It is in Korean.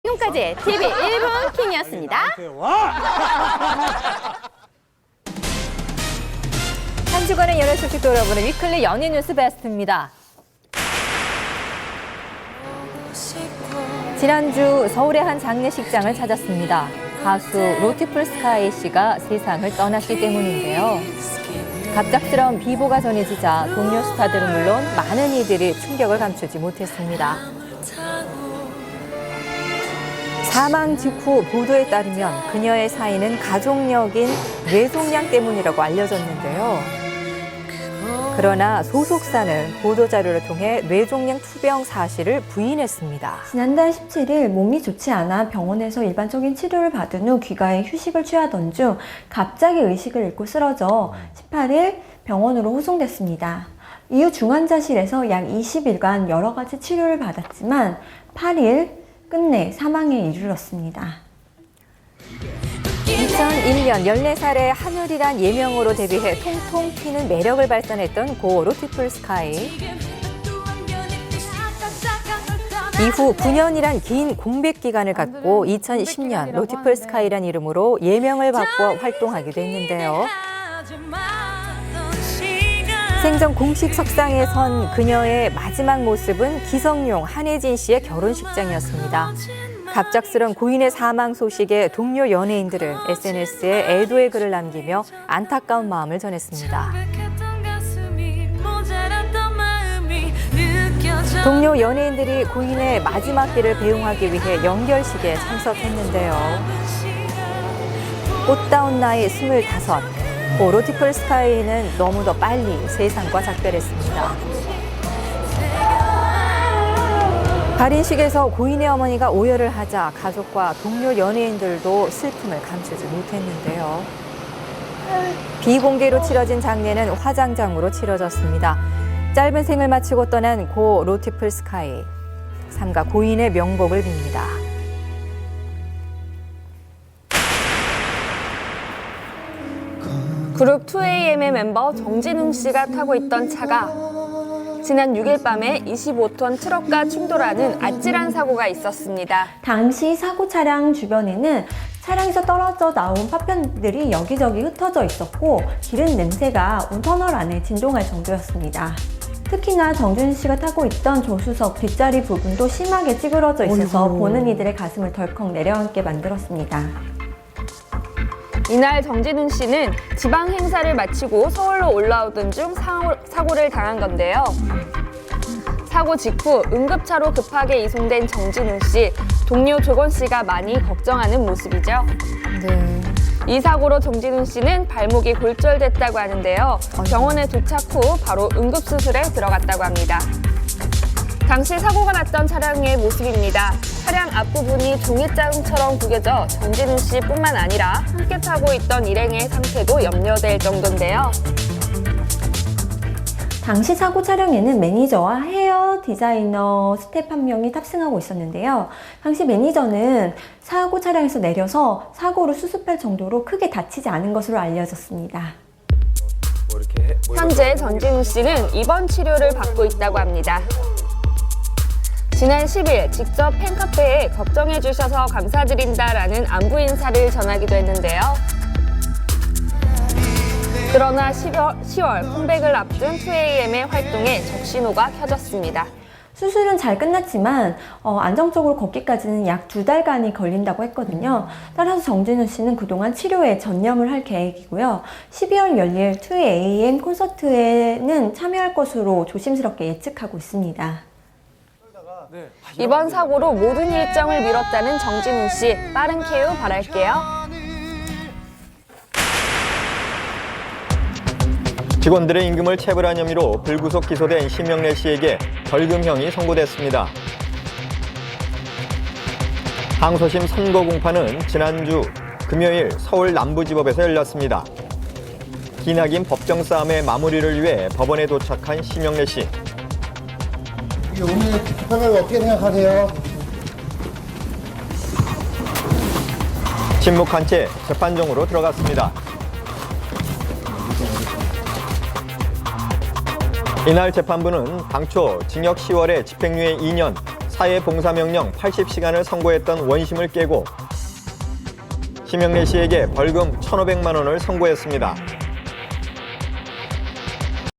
지금까지 TV 1분 킹이었습니다. 한 주간의 연예 소식 돌아보는 위클리 연예 뉴스 베스트입니다. 지난주 서울의 한 장례식장을 찾았습니다. 가수 로티풀 스카이 씨가 세상을 떠났기 때문인데요. 갑작스러운 비보가 전해지자 동료 스타들은 물론 많은 이들이 충격을 감추지 못했습니다. 사망 직후 보도에 따르면 그녀의 사인은 가족력인 뇌종양 때문이라고 알려졌는데요. 그러나 소속사는 보도자료를 통해 뇌종양 투병 사실을 부인했습니다. 지난달 17일 몸이 좋지 않아 병원에서 일반적인 치료를 받은 후 귀가해 휴식을 취하던 중 갑자기 의식을 잃고 쓰러져 18일 병원으로 후송됐습니다. 이후 중환자실에서 약 20일간 여러 가지 치료를 받았지만 8일 끝내 사망에 이르렀습니다. 2001년 14살의 하늘이란 예명으로 데뷔해 통통 튀는 매력을 발산했던 고 로티풀 스카이. 이후 9년이란 긴 공백 기간을 갖고 2010년 로티풀 스카이란 이름으로 예명을 바꿔 활동하기도 했는데요. 생전 공식 석상에 선 그녀의 마지막 모습은 기성용 한혜진 씨의 결혼식장이었습니다. 갑작스런 고인의 사망 소식에 동료 연예인들은 SNS에 애도의 글을 남기며 안타까운 마음을 전했습니다. 동료 연예인들이 고인의 마지막 길을 배웅하기 위해 연결식에 참석했는데요. 꽃다운 나이 25, 고 로티풀 스카이는 너무도 빨리 세상과 작별했습니다. 발인식에서 고인의 어머니가 오열을 하자 가족과 동료 연예인들도 슬픔을 감추지 못했는데요. 비공개로 치러진 장례는 화장장으로 치러졌습니다. 짧은 생을 마치고 떠난 고 로티풀 스카이. 삼가 고인의 명복을 빕니다. 그룹 2AM의 멤버 정진웅 씨가 타고 있던 차가 지난 6일 밤에 25톤 트럭과 충돌하는 아찔한 사고가 있었습니다. 당시 사고 차량 주변에는 차량에서 떨어져 나온 파편들이 여기저기 흩어져 있었고 기름 냄새가 온 터널 안에 진동할 정도였습니다. 특히나 정준희 씨가 타고 있던 조수석 뒷자리 부분도 심하게 찌그러져 있어서 보는 이들의 가슴을 덜컥 내려앉게 만들었습니다. 이날 정진웅 씨는 지방 행사를 마치고 서울로 올라오던 중 사고를 당한 건데요. 사고 직후 응급차로 급하게 이송된 정진웅 씨, 동료 조건 씨가 많이 걱정하는 모습이죠. 네. 이 사고로 정진웅 씨는 발목이 골절됐다고 하는데요. 병원에 도착 후 바로 응급수술에 들어갔다고 합니다. 당시 사고가 났던 차량의 모습입니다. 차량 앞부분이 종이장처럼 구겨져 정진웅 씨뿐만 아니라 함께 타고 있던 일행의 상태도 염려될 정도인데요. 당시 사고 차량에는 매니저와 헤어 디자이너 스텝 한 명이 탑승하고 있었는데요. 당시 매니저는 사고 차량에서 내려서 사고를 수습할 정도로 크게 다치지 않은 것으로 알려졌습니다. 현재 정진웅 씨는 입원 치료를 받고 있다고 합니다. 지난 10일 직접 팬카페에 걱정해 주셔서 감사드린다라는 안부 인사를 전하기도 했는데요. 그러나 10월 컴백을 앞둔 2AM의 활동에 적신호가 켜졌습니다. 수술은 잘 끝났지만 안정적으로 걷기까지는 약 2달간이 걸린다고 했거든요. 따라서 정진우 씨는 그동안 치료에 전념을 할 계획이고요. 12월 열릴 2AM 콘서트에는 참여할 것으로 조심스럽게 예측하고 있습니다. 이번 사고로 모든 일정을 미뤘다는 정진웅 씨, 빠른 쾌유 바랄게요. 직원들의 임금을 체불한 혐의로 불구속 기소된 심영래 씨에게 벌금형이 선고됐습니다. 항소심 선고 공판은 지난주 금요일 서울 남부지법에서 열렸습니다. 기나긴 법정 싸움의 마무리를 위해 법원에 도착한 심영래 씨. 오늘 판결 어떻게 생각하세요? 침묵한 채 재판정으로 들어갔습니다. 이날 재판부는 당초 징역 10월에 집행유예 2년, 사회봉사명령 80시간을 선고했던 원심을 깨고 심영래 씨에게 벌금 1,500만 원을 선고했습니다.